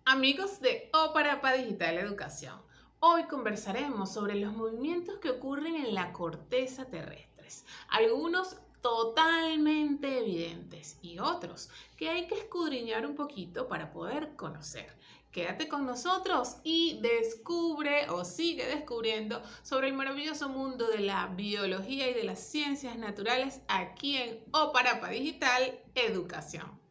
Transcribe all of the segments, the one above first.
Amigos de Oparapa Digital Educación, hoy conversaremos sobre los movimientos que ocurren en la corteza terrestre, algunos totalmente evidentes y otros que hay que escudriñar un poquito para poder conocer. Quédate con nosotros y descubre o sigue descubriendo sobre el maravilloso mundo de la biología y de las ciencias naturales aquí en Oparapa Digital Educación.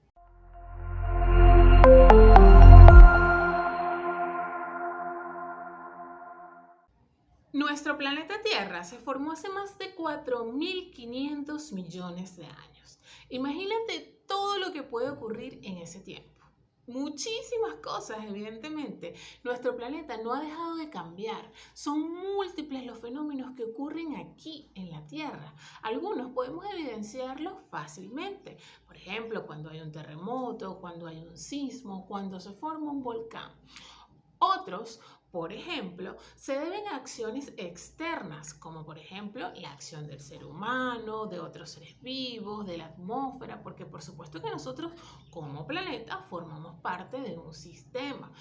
Nuestro planeta Tierra se formó hace más de 4.500 millones de años. Imagínate todo lo que puede ocurrir en ese tiempo. Muchísimas cosas, evidentemente. Nuestro planeta no ha dejado de cambiar. Son múltiples los fenómenos que ocurren aquí en la Tierra. Algunos podemos evidenciarlos fácilmente. Por ejemplo, cuando hay un terremoto, cuando hay un sismo, cuando se forma un volcán. Otros, por ejemplo, se deben a acciones externas, como por ejemplo la acción del ser humano, de otros seres vivos, de la atmósfera, porque por supuesto que nosotros como planeta formamos parte de un sistema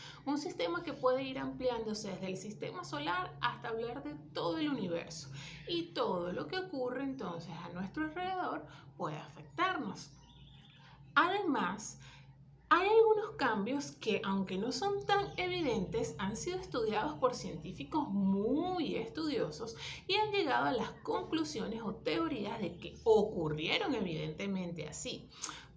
que puede ir ampliándose desde el sistema solar hasta hablar de todo el universo. Y todo lo que ocurre entonces a nuestro alrededor puede afectarnos. Además, hay algunos cambios que, aunque no son tan evidentes, han sido estudiados por científicos muy estudiosos y han llegado a las conclusiones o teorías de que ocurrieron evidentemente así.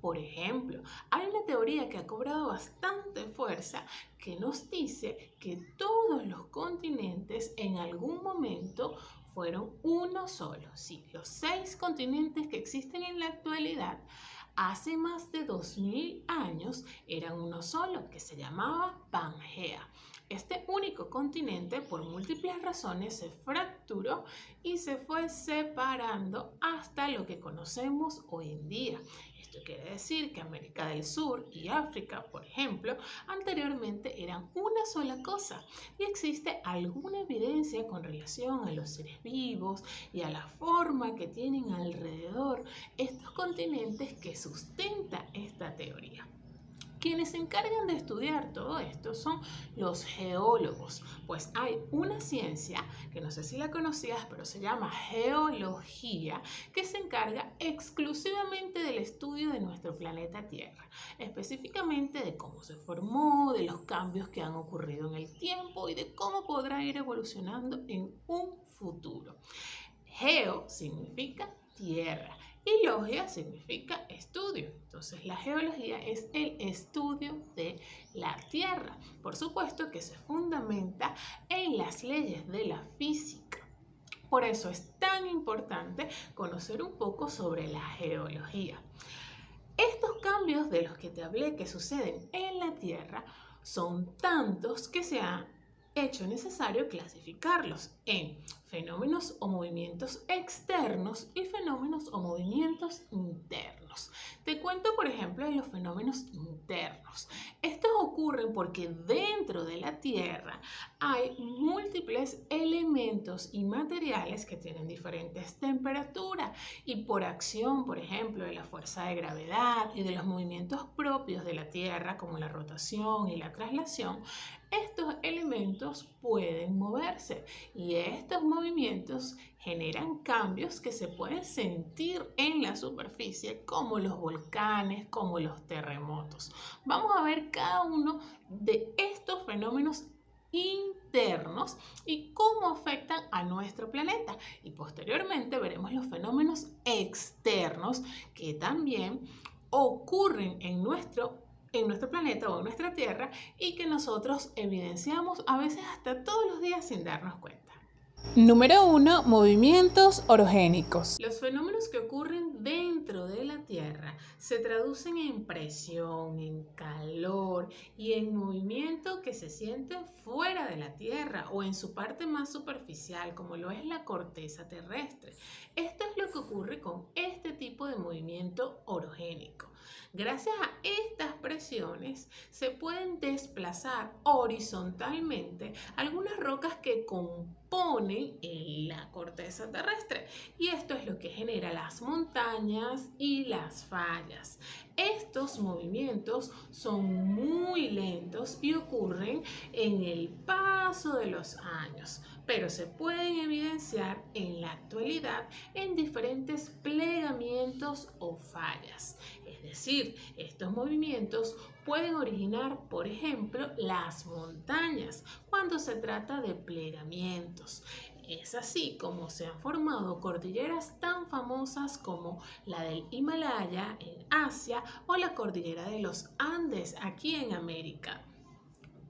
Por ejemplo, hay una teoría que ha cobrado bastante fuerza que nos dice que todos los continentes en algún momento fueron uno solo. Sí, los 6 continentes que existen en la actualidad hace más de 2000 años eran uno solo, que se llamaba Pangea. Este único continente, por múltiples razones, se fracturó y se fue separando hasta lo que conocemos hoy en día. Esto quiere decir que América del Sur y África, por ejemplo, anteriormente eran una sola cosa y existe alguna evidencia con relación a los seres vivos y a la forma que tienen alrededor estos continentes que sustenta esta teoría. Quienes se encargan de estudiar todo esto son los geólogos, pues hay una ciencia que no sé si la conocías, pero se llama geología, que se encarga exclusivamente del estudio de nuestro planeta Tierra, específicamente de cómo se formó, de los cambios que han ocurrido en el tiempo y de cómo podrá ir evolucionando en un futuro. Geo significa tierra y logia significa estudio. Entonces la geología es el estudio de la tierra. Por supuesto que se fundamenta en las leyes de la física. Por eso es tan importante conocer un poco sobre la geología. Estos cambios de los que te hablé que suceden en la Tierra son tantos que se ha hecho necesario clasificarlos en fenómenos o movimientos externos y fenómenos o movimientos internos. Te cuento, por ejemplo, de los fenómenos internos. Estos ocurren porque dentro de la Tierra hay múltiples elementos y materiales que tienen diferentes temperaturas y por acción, por ejemplo, de la fuerza de gravedad y de los movimientos propios de la Tierra, como la rotación y la traslación, estos elementos pueden moverse y estos movimientos generan cambios que se pueden sentir en la superficie, como los volcanes, como los terremotos. Vamos a ver cada uno de estos fenómenos internos y cómo afectan a nuestro planeta. Y posteriormente veremos los fenómenos externos que también ocurren en nuestro planeta o en nuestra Tierra y que nosotros evidenciamos a veces hasta todos los días sin darnos cuenta. Número 1. Movimientos orogénicos. Los fenómenos que ocurren dentro de la Tierra se traducen en presión, en calor y en movimiento que se siente fuera de la Tierra o en su parte más superficial, como lo es la corteza terrestre. Esto es lo que ocurre con este tipo de movimiento orogénico. Gracias a estas presiones se pueden desplazar horizontalmente algunas rocas que componen la corteza terrestre y esto es lo que genera las montañas y las fallas. Estos movimientos son muy lentos movimientos y ocurren en el paso de los años, pero se pueden evidenciar en la actualidad en diferentes plegamientos o fallas. Es decir, estos movimientos pueden originar, por ejemplo, las montañas cuando se trata de plegamientos. Es así como se han formado cordilleras tan famosas como la del Himalaya en Asia o la cordillera de los Andes aquí en América.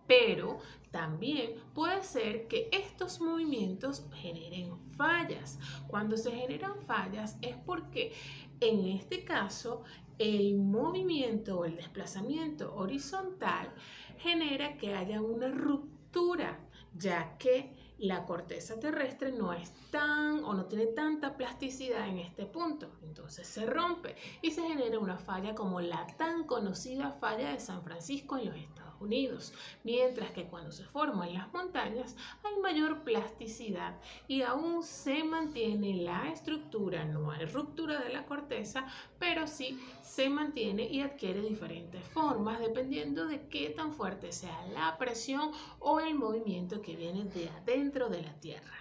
Pero también puede ser que estos movimientos generen fallas. Cuando se generan fallas es porque en este caso el movimiento o el desplazamiento horizontal genera que haya una ruptura, ya que la corteza terrestre no es tan o no tiene tanta plasticidad en este punto. Entonces se rompe y se genera una falla como la tan conocida falla de San Francisco en los Estados Unidos. Mientras que cuando se forman las montañas hay mayor plasticidad y aún se mantiene la estructura, no hay ruptura de la corteza, pero sí se mantiene y adquiere diferentes formas dependiendo de qué tan fuerte sea la presión o el movimiento que viene de adentro de la Tierra.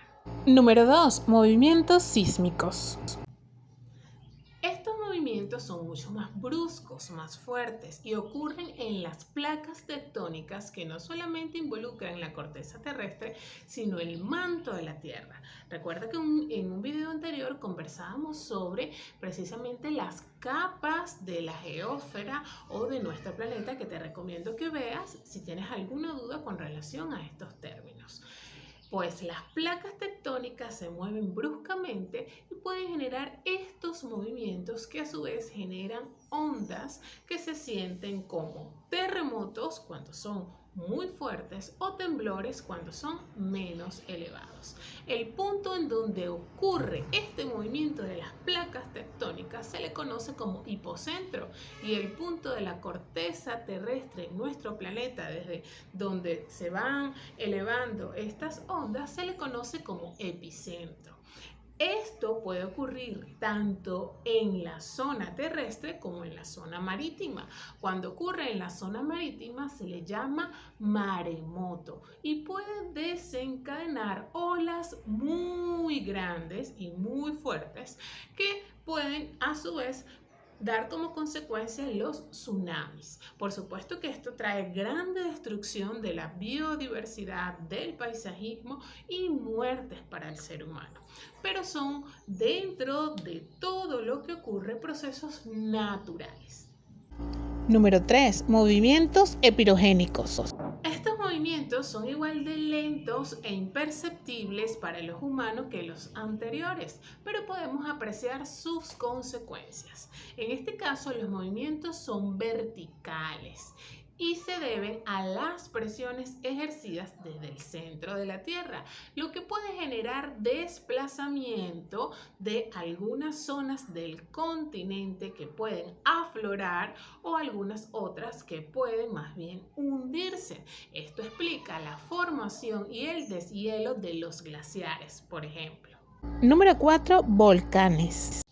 Número 2. Movimientos sísmicos. Estos movimientos son mucho más bruscos, más fuertes y ocurren en las placas tectónicas que no solamente involucran la corteza terrestre, sino el manto de la Tierra. Recuerda que en un video anterior conversábamos sobre precisamente las capas de la geósfera o de nuestro planeta, que te recomiendo que veas si tienes alguna duda con relación a estos términos. Pues las placas tectónicas se mueven bruscamente y pueden generar estos movimientos que a su vez generan ondas que se sienten como terremotos cuando son muy fuertes o temblores cuando son menos elevados. El punto en donde ocurre este movimiento de las placas tectónicas se le conoce como hipocentro y el punto de la corteza terrestre en nuestro planeta, desde donde se van elevando estas ondas, se le conoce como epicentro. Esto puede ocurrir tanto en la zona terrestre como en la zona marítima. Cuando ocurre en la zona marítima se le llama maremoto y puede desencadenar olas muy grandes y muy fuertes que pueden a su vez dar como consecuencia los tsunamis. Por supuesto que esto trae grande destrucción de la biodiversidad, del paisajismo y muertes para el ser humano. Pero son dentro de todo lo que ocurre procesos naturales. Número 3. Movimientos epirogénicos. Estos movimientos son igual de lentos e imperceptibles para los humanos que los anteriores, pero podemos apreciar sus consecuencias. En este caso, los movimientos son verticales y se deben a las presiones ejercidas desde el centro de la Tierra, lo que puede generar desplazamiento de algunas zonas del continente que pueden aflorar o algunas otras que pueden más bien hundirse. Esto explica la formación y el deshielo de los glaciares, por ejemplo. Número 4. Volcanes.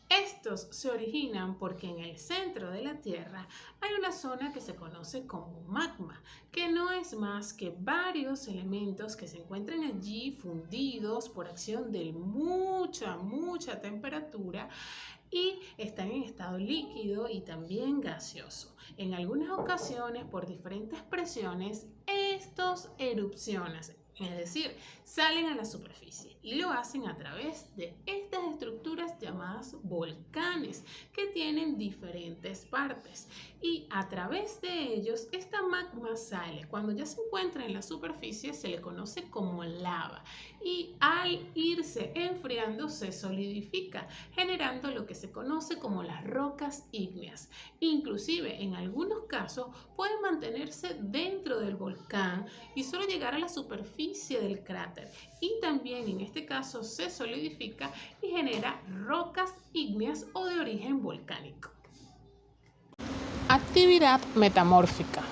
Estos se originan porque en el centro de la Tierra hay una zona que se conoce como magma, que no es más que varios elementos que se encuentran allí fundidos por acción de mucha temperatura y están en estado líquido y también gaseoso. En algunas ocasiones, por diferentes presiones, estos erupcionan. Es decir, salen a la superficie y lo hacen a través de estas estructuras llamadas volcanes que tienen diferentes partes y a través de ellos esta magma sale. Cuando ya se encuentra en la superficie se le conoce como lava y al irse enfriando se solidifica, generando lo que se conoce como las rocas ígneas. Inclusive en algunos casos pueden mantenerse dentro del volcán y solo llegar a la superficie del cráter y también en este caso se solidifica y genera rocas ígneas o de origen volcánico. Actividad metamórfica.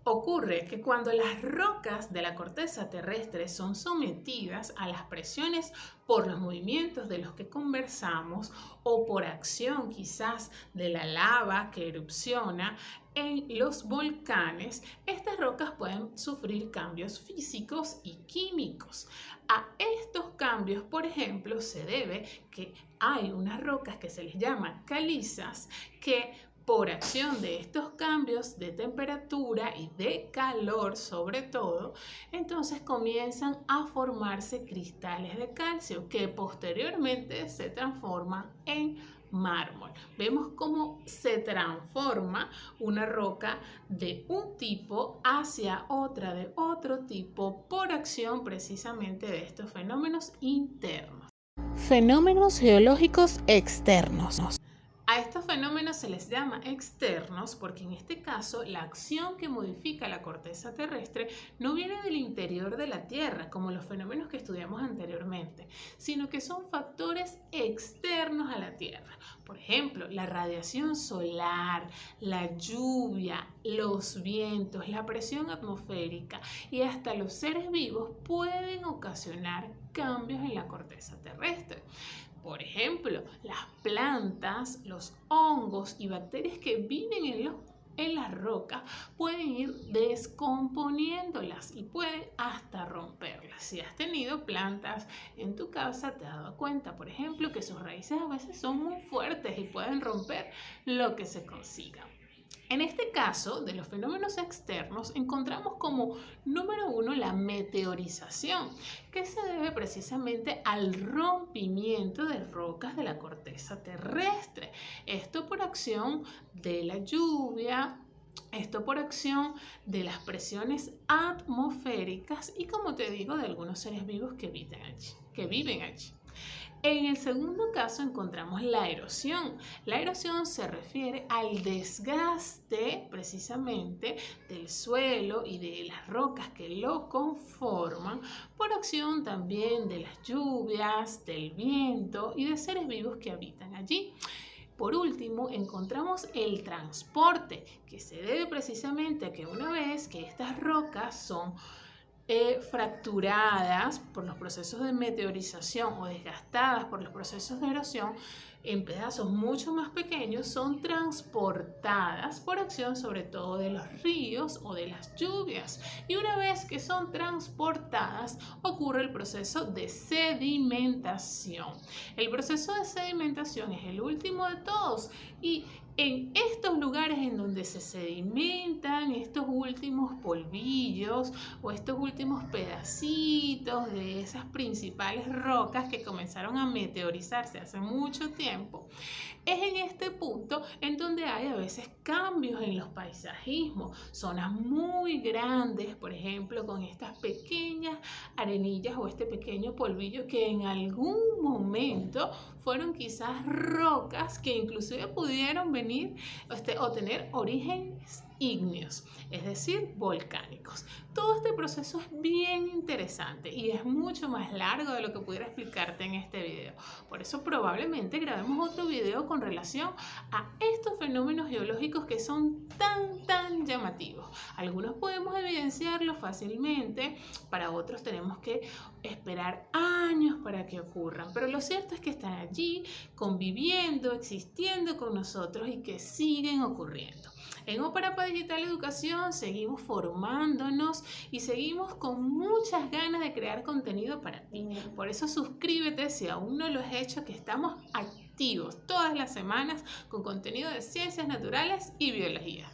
Ocurre que cuando las rocas de la corteza terrestre son sometidas a las presiones por los movimientos de los que conversamos o por acción quizás de la lava que erupciona en los volcanes, estas rocas pueden sufrir cambios físicos y químicos. A estos cambios, por ejemplo, se debe que hay unas rocas que se les llama calizas que por acción de estos cambios de temperatura y de calor sobre todo, entonces comienzan a formarse cristales de calcio que posteriormente se transforman en mármol. Vemos cómo se transforma una roca de un tipo hacia otra de otro tipo por acción precisamente de estos fenómenos internos. Fenómenos geológicos externos. A estos fenómenos se les llama externos porque en este caso la acción que modifica la corteza terrestre no viene del interior de la Tierra, como los fenómenos que estudiamos anteriormente, sino que son factores externos a la Tierra. Por ejemplo, la radiación solar, la lluvia, los vientos, la presión atmosférica y hasta los seres vivos pueden ocasionar cambios en la corteza terrestre. Por ejemplo, las plantas, los hongos y bacterias que viven en las rocas pueden ir descomponiéndolas y pueden hasta romperlas. Si has tenido plantas en tu casa, te has dado cuenta, por ejemplo, que sus raíces a veces son muy fuertes y pueden romper lo que se consiga. En este caso, de los fenómenos externos, encontramos como número 1 la meteorización, que se debe precisamente al rompimiento de rocas de la corteza terrestre. Esto por acción de la lluvia, esto por acción de las presiones atmosféricas y, como te digo, de algunos seres vivos que viven allí. En el segundo caso encontramos la erosión. La erosión se refiere al desgaste precisamente del suelo y de las rocas que lo conforman por acción también de las lluvias, del viento y de seres vivos que habitan allí. Por último, encontramos el transporte, que se debe precisamente a que una vez que estas rocas son fracturadas por los procesos de meteorización o desgastadas por los procesos de erosión en pedazos mucho más pequeños, son transportadas por acción sobre todo de los ríos o de las lluvias. Y una vez que son transportadas, ocurre el proceso de sedimentación. El proceso de sedimentación es el último de todos y en estos lugares en donde se sedimentan estos últimos polvillos o estos últimos pedacitos de esas principales rocas que comenzaron a meteorizarse hace mucho tiempo, es en este punto en donde hay a veces cambios en los paisajismos, zonas muy grandes, por ejemplo, con estas pequeñas arenillas o este pequeño polvillo que en algún momento fueron quizás rocas que inclusive pudieron venir o tener orígenes ígneos, es decir, volcánicos. Todo este proceso es bien interesante y es mucho más largo de lo que pudiera explicarte en este video. Por eso probablemente grabemos otro video con relación a estos fenómenos geológicos que son tan llamativos. Algunos podemos evidenciarlos fácilmente, para otros tenemos que esperar años para que ocurran, pero lo cierto es que están allí conviviendo, existiendo con nosotros y que siguen ocurriendo. En Oparapa Digital Educación seguimos formándonos y seguimos con muchas ganas de crear contenido para ti. Por eso suscríbete si aún no lo has hecho, que estamos activos todas las semanas con contenido de ciencias naturales y biología.